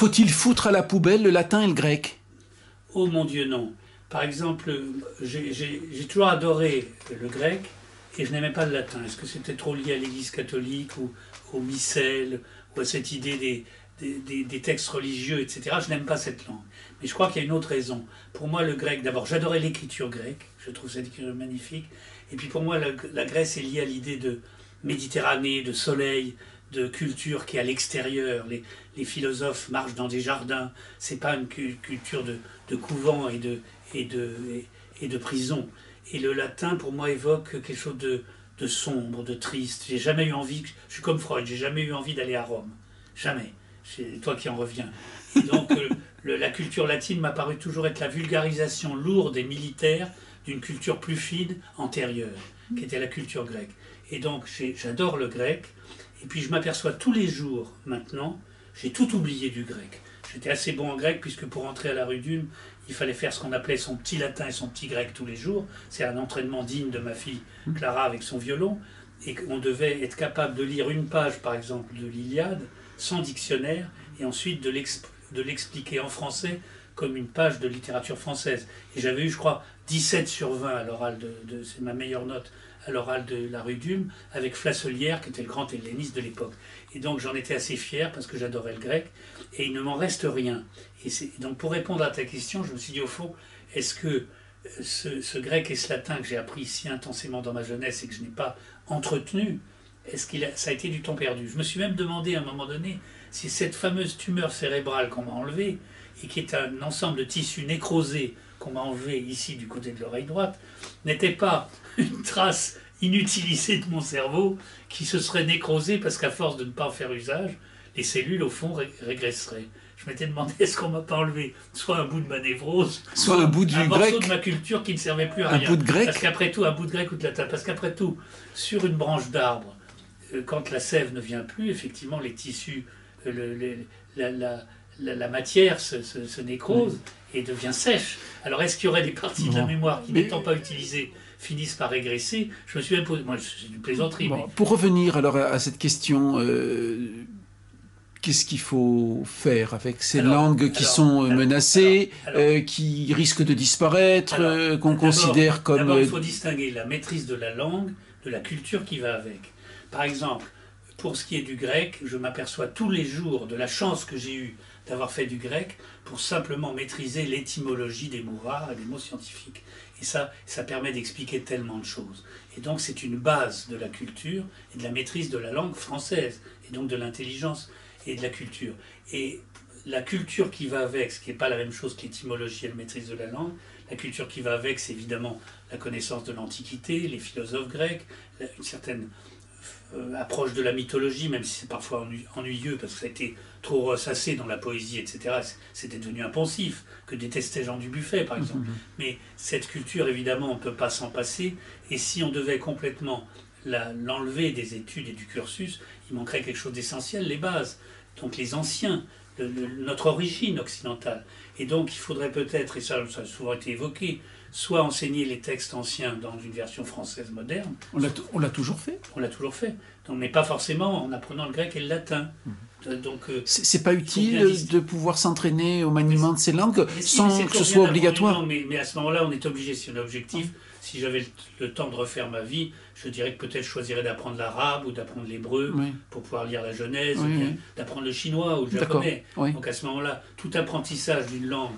Faut-il foutre à la poubelle le latin et le grec? Oh mon Dieu, non. Par exemple, j'ai toujours adoré le grec et je n'aimais pas le latin. Est-ce que c'était trop lié à l'Église catholique ou au missel ou à cette idée des textes religieux, etc. Je n'aime pas cette langue. Mais je crois qu'il y a une autre raison. Pour moi, le grec, d'abord, j'adorais l'écriture grecque. Je trouve cette écriture magnifique. Et puis pour moi, la Grèce est liée à l'idée de Méditerranée, de soleil, de culture qui est à l'extérieur. Les philosophes marchent dans des jardins. C'est pas une culture de couvent et de prison. Et le latin, pour moi, évoque quelque chose de sombre, de triste. J'ai jamais eu envie, je suis comme Freud, j'ai jamais eu envie d'aller à Rome. Jamais. C'est toi qui en reviens. Et donc, la culture latine m'a paru toujours être la vulgarisation lourde et militaire d'une culture plus fine, antérieure, qui était la culture grecque. Et donc, j'adore le grec. Et puis, je m'aperçois tous les jours, maintenant, j'ai tout oublié du grec. J'étais assez bon en grec, puisque pour entrer à la rue d'Ulm, il fallait faire ce qu'on appelait son petit latin et son petit grec tous les jours. C'est un entraînement digne de ma fille Clara avec son violon. Et on devait être capable de lire une page, par exemple, de l'Iliade, sans dictionnaire, et ensuite de l'expliquer en français comme une page de littérature française. Et j'avais eu, je crois, 17 sur 20 à l'oral c'est ma meilleure note, à l'oral de la rue d'Ulm, avec Flasselière, qui était le grand helléniste de l'époque. Et donc j'en étais assez fier, parce que j'adorais le grec, et il ne m'en reste rien. Et donc pour répondre à ta question, je me suis dit, au fond, est-ce que ce grec et ce latin que j'ai appris si intensément dans ma jeunesse et que je n'ai pas entretenu, ça a été du temps perdu? Je me suis même demandé à un moment donné si cette fameuse tumeur cérébrale qu'on m'a enlevée, et qui est un ensemble de tissus nécrosés qu'on m'a enlevé ici du côté de l'oreille droite, n'était pas une trace inutilisée de mon cerveau qui se serait nécrosée parce qu'à force de ne pas en faire usage, les cellules au fond régresseraient. Je m'étais demandé, est-ce qu'on m'a pas enlevé soit un bout de ma névrose, soit un bout du grec, morceau de ma culture qui ne servait plus à rien. Un bout de grec. Parce qu'après tout, un bout de grec ou de latin. Parce qu'après tout, sur une branche d'arbre, quand la sève ne vient plus, effectivement, les tissus, la matière se nécrose et devient sèche. Alors est-ce qu'il y aurait des parties de la mémoire qui, n'étant pas utilisées, finissent par régresser? Je me suis même posé... Moi, c'est une plaisanterie. Bon, mais... Pour revenir alors à cette question, qu'est-ce qu'il faut faire avec ces langues qui sont menacées, qui risquent de disparaître, qu'on considère comme... D'abord, il faut distinguer la maîtrise de la langue de la culture qui va avec. Par exemple, pour ce qui est du grec, je m'aperçois tous les jours de la chance que j'ai eue d'avoir fait du grec pour simplement maîtriser l'étymologie des mots rares et des mots scientifiques. Et ça permet d'expliquer tellement de choses. Et donc c'est une base de la culture et de la maîtrise de la langue française, et donc de l'intelligence et de la culture. Et la culture qui va avec, ce qui n'est pas la même chose que l'étymologie et la maîtrise de la langue, la culture qui va avec, c'est évidemment la connaissance de l'Antiquité, les philosophes grecs, une certaine approche de la mythologie, même si c'est parfois ennuyeux parce que ça a été trop ressassé dans la poésie, etc. C'était devenu impensif, que détestait Jean Dubuffet, par exemple. Mais cette culture, évidemment, on ne peut pas s'en passer, et si on devait complètement l'enlever des études et du cursus, il manquerait quelque chose d'essentiel, les bases, donc les anciens, notre origine occidentale. Et donc il faudrait peut-être, et ça a souvent été évoqué, soit enseigner les textes anciens dans une version française moderne. On l'a toujours fait. On l'a toujours fait. Donc, mais pas forcément en apprenant le grec et le latin. Donc, c'est pas utile de pouvoir s'entraîner au maniement de ces langues sans que ce soit obligatoire. Mais à ce moment-là, on est obligé, si on est objectif. Si j'avais le temps de refaire ma vie, je dirais que peut-être je choisirais d'apprendre l'arabe ou d'apprendre l'hébreu pour pouvoir lire la Genèse, ou bien d'apprendre le chinois ou le japonais. Donc à ce moment-là, tout apprentissage d'une langue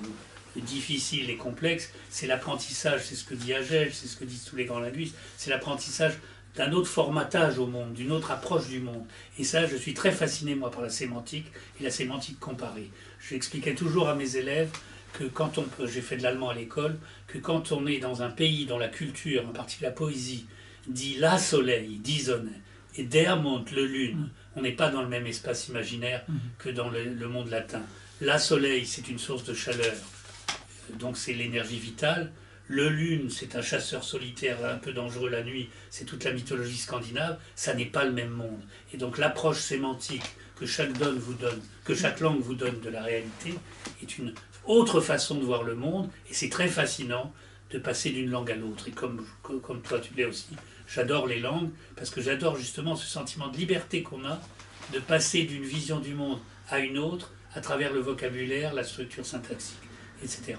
difficile et complexe, c'est l'apprentissage, c'est ce que dit Hegel, c'est ce que disent tous les grands linguistes, c'est l'apprentissage d'un autre formatage au monde, d'une autre approche du monde. Et ça, je suis très fasciné, moi, par la sémantique et la sémantique comparée. J'expliquais toujours à mes élèves que quand j'ai fait de l'allemand à l'école, que quand on est dans un pays dont la culture, en particulier la poésie, dit la soleil, die Sonne, et der Mond, le lune, on n'est pas dans le même espace imaginaire que dans le monde latin. La soleil, c'est une source de chaleur, donc c'est l'énergie vitale. Le lune, c'est un chasseur solitaire un peu dangereux la nuit, c'est toute la mythologie scandinave, ça n'est pas le même monde. Et donc l'approche sémantique que chaque langue vous donne de la réalité est une autre façon de voir le monde, et c'est très fascinant de passer d'une langue à l'autre. Et comme toi tu l'es aussi, j'adore les langues, parce que j'adore justement ce sentiment de liberté qu'on a, de passer d'une vision du monde à une autre, à travers le vocabulaire, la structure syntaxique, etc.